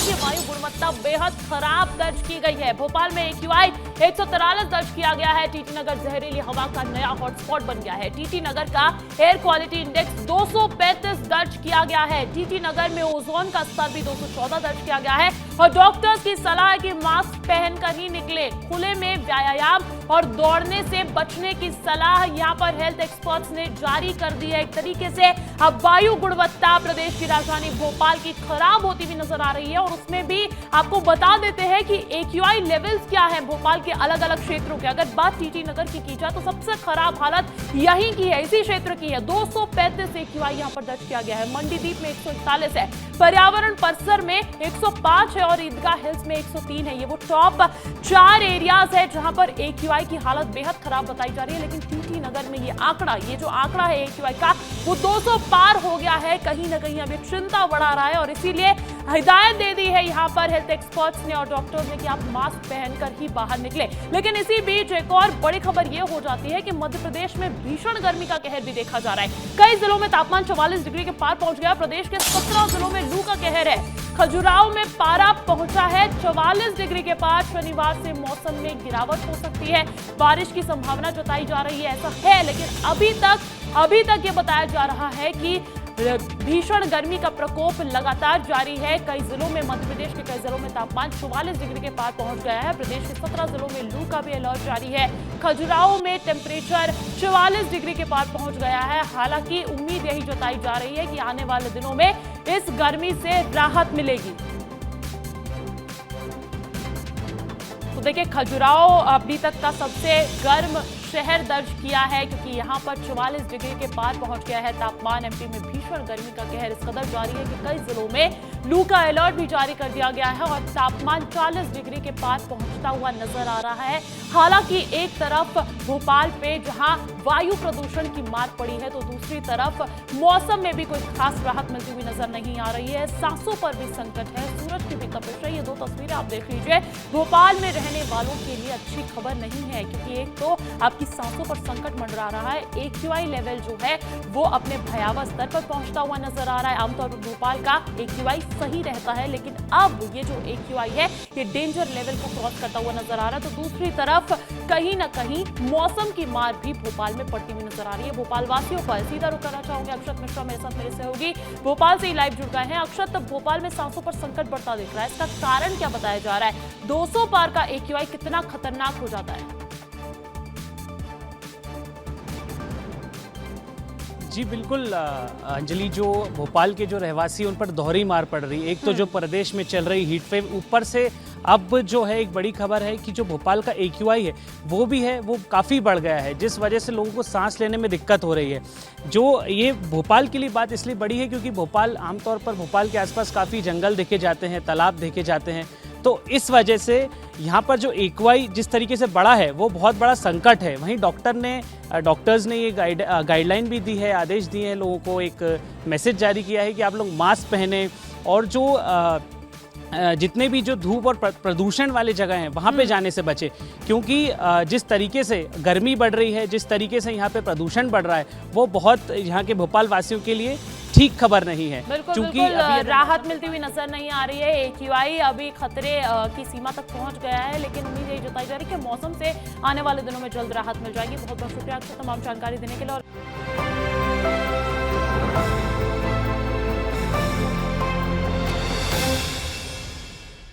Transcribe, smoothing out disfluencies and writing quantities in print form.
की वायु गुणवत्ता बेहद खराब दर्ज की गई है। भोपाल में AQI 143 दर्ज किया गया है। टीटी नगर जहरीली हवा का नया हॉटस्पॉट बन गया है। टीटी नगर का एयर क्वालिटी इंडेक्स 235 दर्ज किया गया है। टीटी नगर में ओजोन का स्तर भी 214 दर्ज किया गया है। और डॉक्टर्स की सलाह है कि मास्क पहनकर ही निकले। खुले में व्यायाम और दौड़ने से बचने की सलाह यहां पर हेल्थ एक्सपर्ट्स ने जारी कर दी है। एक तरीके से अब वायु गुणवत्ता प्रदेश की राजधानी भोपाल की खराब होती हुई नजर आ रही है। और उसमें भी आपको बता देते हैं कि AQI लेवल्स क्या है भोपाल के अलग अलग क्षेत्रों के। अगर बात टीटी नगर की जाए तो सबसे खराब हालत यहीं की है, इसी क्षेत्र की है। 235 AQI यहां पर दर्ज किया गया है। मंडीदीप में 141 है, पर्यावरण परिसर में 105 है और ईदगाह हिल्स में 103 है। ये वो टॉप 4 एरियाज है जहां पर AQI की हालत बेहद खराब बताई जा रही है। लेकिन टीटी नगर में ये जो आंकड़ा है AQI का, वो 200 पार हो गया है। कहीं ना कहीं अभी चिंता बढ़ा रहा है और इसीलिए हिदायत दे दी है यहां पर हेल्थ एक्सपर्ट्स ने और डॉक्टर्स ने कि आप मास्क पहनकर ही बाहर निकले। लेकिन इसी बीच एक और बड़ी खबर यह हो जाती है कि मध्य प्रदेश में भीषण गर्मी का कहर भी देखा जा रहा है। कई जिलों में तापमान 44 डिग्री के पार पहुंच गया। प्रदेश के 17 जिलों में लू का कहर है। खजुराहो में पारा पहुंचा है 44 डिग्री के पार। शनिवार से मौसम में गिरावट हो सकती है, बारिश की संभावना जताई जा रही है। ऐसा है, लेकिन अभी तक ये बताया जा रहा है कि भीषण गर्मी का प्रकोप लगातार जारी है। कई जिलों में, मध्य प्रदेश के कई जिलों में तापमान 44 डिग्री के पार पहुंच गया है। प्रदेश के 17 जिलों में लू का भी अलर्ट जारी है। खजुराहो में टेम्परेचर 44 डिग्री के पार पहुंच गया है। हालांकि उम्मीद यही जताई जा रही है कि आने वाले दिनों में इस गर्मी से राहत मिलेगी। तो देखिए, खजुराहो अभी तक का सबसे गर्म शहर दर्ज किया है क्योंकि यहां पर 44 डिग्री के पार पहुंच गया है तापमान। एमपी में भीषण गर्मी का कहर इस कदर जारी है कि कई जिलों में लू का अलर्ट भी जारी कर दिया गया है और तापमान 40 डिग्री के पार पहुंचता हुआ नजर आ रहा है। हालांकि एक तरफ भोपाल पे जहां वायु प्रदूषण की मार पड़ी है तो दूसरी तरफ मौसम में भी कोई खास राहत मिलती हुई नजर नहीं आ रही है। सांसों पर भी संकट है, सूरज की भी तपिश है। ये दो तस्वीरें आप देख लीजिए। भोपाल में रहने वालों के लिए अच्छी खबर नहीं है क्योंकि एक तो आपकी सांसों पर संकट मंडरा रहा है। AQI लेवल जो है वो अपने भयावह स्तर पर पहुंचता हुआ नजर आ रहा है। आमतौर पर भोपाल का AQI सही रहता है, लेकिन अब ये जो AQI है ये डेंजर लेवल को क्रॉस करता हुआ नजर आ रहा है। तो दूसरी तरफ कहीं ना कहीं मौसम की मार भी भोपाल में पड़ती हुई नजर आ रही है। भोपाल वासियों पर सीधा रुख करना चाहूंगे। अक्षत मिश्रा मेरे साथ मेरे सहयोगी भोपाल से ही लाइव जुड़ गए हैं। अक्षत, भोपाल में सांसों पर संकट बढ़ता दिख रहा है, इसका कारण क्या बताया जा रहा है? 200 पार का AQI कितना खतरनाक हो जाता है? जी बिल्कुल अंजलि, जो भोपाल के जो रहवासी उन पर दोहरी मार पड़ रही है। एक तो जो प्रदेश में चल रही हीट वेव, ऊपर से अब जो है एक बड़ी खबर है कि जो भोपाल का AQI है वो काफ़ी बढ़ गया है, जिस वजह से लोगों को सांस लेने में दिक्कत हो रही है। जो ये भोपाल के लिए बात इसलिए बड़ी है क्योंकि भोपाल, आमतौर पर भोपाल के आसपास काफ़ी जंगल देखे जाते हैं, तालाब देखे जाते हैं। तो इस वजह से यहाँ पर जो AQI जिस तरीके से बढ़ा है वो बहुत बड़ा संकट है। वहीं डॉक्टर्स ने ये गाइडलाइन भी दी है, आदेश दिए हैं, लोगों को एक मैसेज जारी किया है कि आप लोग मास्क पहने और जो जितने भी जो धूप और प्रदूषण वाले जगह हैं वहाँ पे जाने से बचे। क्योंकि जिस तरीके से गर्मी बढ़ रही है, जिस तरीके से यहाँ पे प्रदूषण बढ़ रहा है, वो बहुत यहाँ के भोपाल वासियों के लिए ठीक खबर नहीं है। बिल्कुल अभी राहत मिलती हुई नजर नहीं आ रही है। AQI अभी खतरे की सीमा तक पहुंच गया है, लेकिन उम्मीद यही जताई जा रही है कि मौसम से आने वाले दिनों में जल्द राहत मिल जाएगी। बहुत बहुत शुक्रिया आपको तमाम जानकारी देने के लिए। और